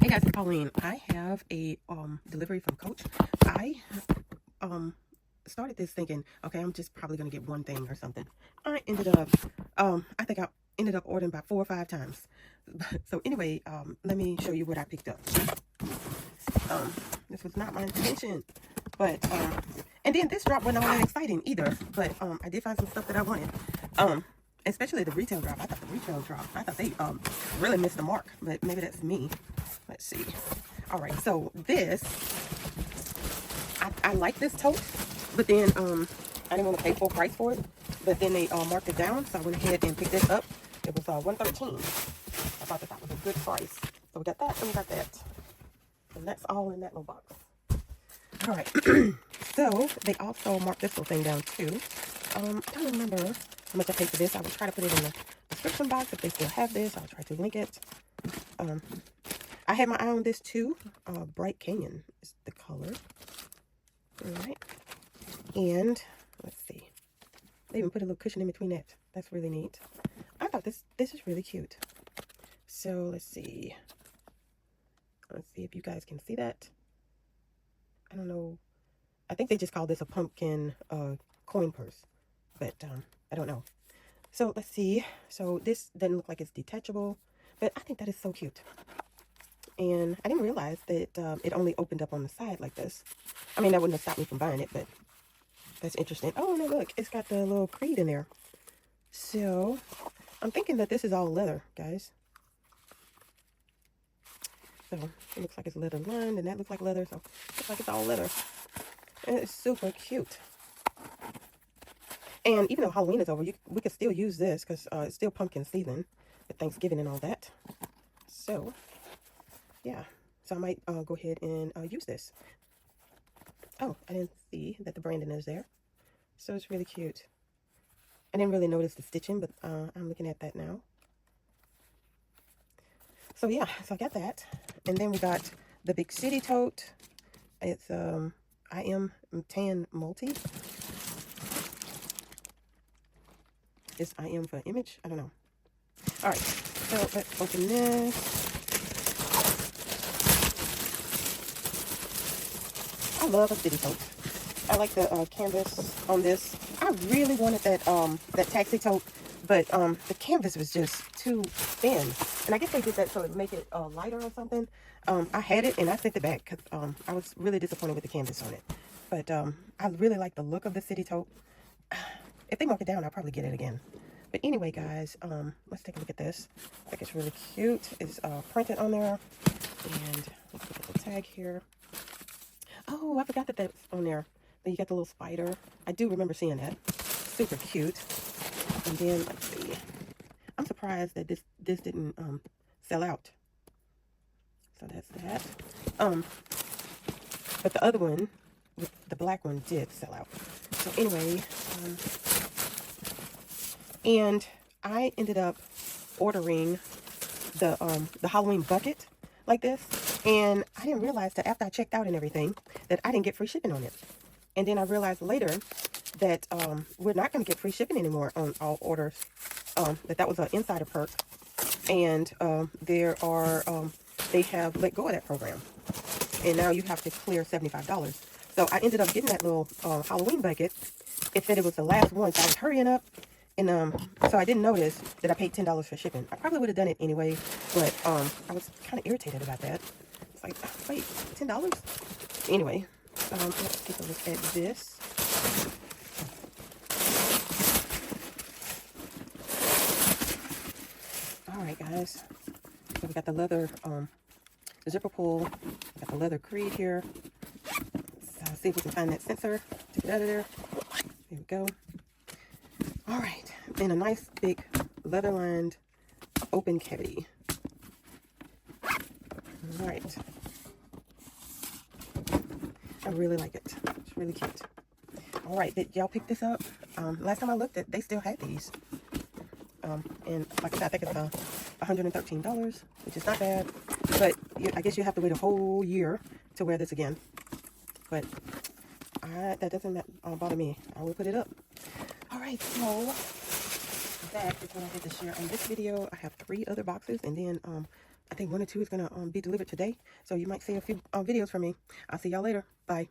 guys, it's Pauline. I have a delivery from Coach. I started this thinking, okay, I'm just probably gonna get one thing or something. I ended up I think I ended up ordering about 4 or 5 times. So anyway, let me show you what I picked up. This was not my intention, but and then this drop wasn't all that exciting either, but I did find some stuff that I wanted. Especially the retail drop. I thought the retail drop, I thought they really missed the mark, but maybe that's me. Let's see. All right, so this, I like this tote, but then I didn't want to pay full price for it, but then they marked it down, so I went ahead and picked this up. It was $113. I thought that was a good price. So we got that and we got that. And that's all in that little box. All right, so they also marked this little thing down too. I don't remember how much I paid for this. I will try to put it in the description box if they still have this. I'll try to link it. I had my eye on this too. Bright Canyon is the color. All right. And let's see. They even put a little cushion in between that. That's really neat. I thought this is really cute. So let's see. Let's see if you guys can see that. I don't know. I think they just call this a pumpkin coin purse. But I don't know. So let's see. So this doesn't look like it's detachable, but I think that is so cute. And I didn't realize that it only opened up on the side like this. I mean, that wouldn't have stopped me from buying it, but that's interesting. Oh, no, look, it's got the little creed in there. So I'm thinking that this is all leather, guys. So it looks like it's leather lined, and that looks like leather, so it looks like it's all leather. And it's super cute. And even though Halloween is over, we could still use this because it's still pumpkin season with Thanksgiving and all that. So, yeah. So I might go ahead and use this. Oh, I didn't see that the branding is there. So it's really cute. I didn't really notice the stitching, but I'm looking at that now. So yeah, so I got that. And then we got the Big City tote. It's I Am Tan Multi. Is I Am for image? I don't know. All right, so let's open this. I love a city tote. I like the canvas on this. I really wanted that that taxi tote, but the canvas was just too thin. And I guess they did that so it would make it lighter or something. I had it and I sent it back because I was really disappointed with the canvas on it. But I really like the look of the city tote. If they mark it down, I'll probably get it again. But anyway, guys, let's take a look at this. I think it's really cute. It's printed on there. And let's look at the tag here. Oh, I forgot that that's on there. Then you got the little spider. I do remember seeing that. Super cute. And then, let's see. I'm surprised that this didn't sell out. So that's that. But the other one, the black one, did sell out. So anyway, and I ended up ordering the Halloween bucket like this, and I didn't realize that after I checked out and everything that I didn't get free shipping on it. And then I realized later that we're not going to get free shipping anymore on all orders. That was an insider perk, and they have let go of that program, and now you have to clear $75. So I ended up getting that little Halloween bucket. It said it was the last one, so I was hurrying up. And so I didn't notice that I paid $10 for shipping. I probably would have done it anyway, but I was kind of irritated about that. It's like, wait, $10? Anyway, let's take a look at this. All right, guys. So we got the leather zipper pull. We got the leather creed here. Let's see if we can find that sensor. Take it out of there. There we go. All right, and a nice big leather-lined open cavity. All right. I really like it. It's really cute. All right, did y'all pick this up? Last time I looked at, they still had these. And like I said, I think it's $113, which is not bad. But I guess you have to wait a whole year to wear this again. But that doesn't bother me. I will put it up. All right, so that is what I had to share on this video. I have 3 other boxes and then I think 1 or 2 is going to be delivered today. So you might see a few videos from me. I'll see y'all later. Bye.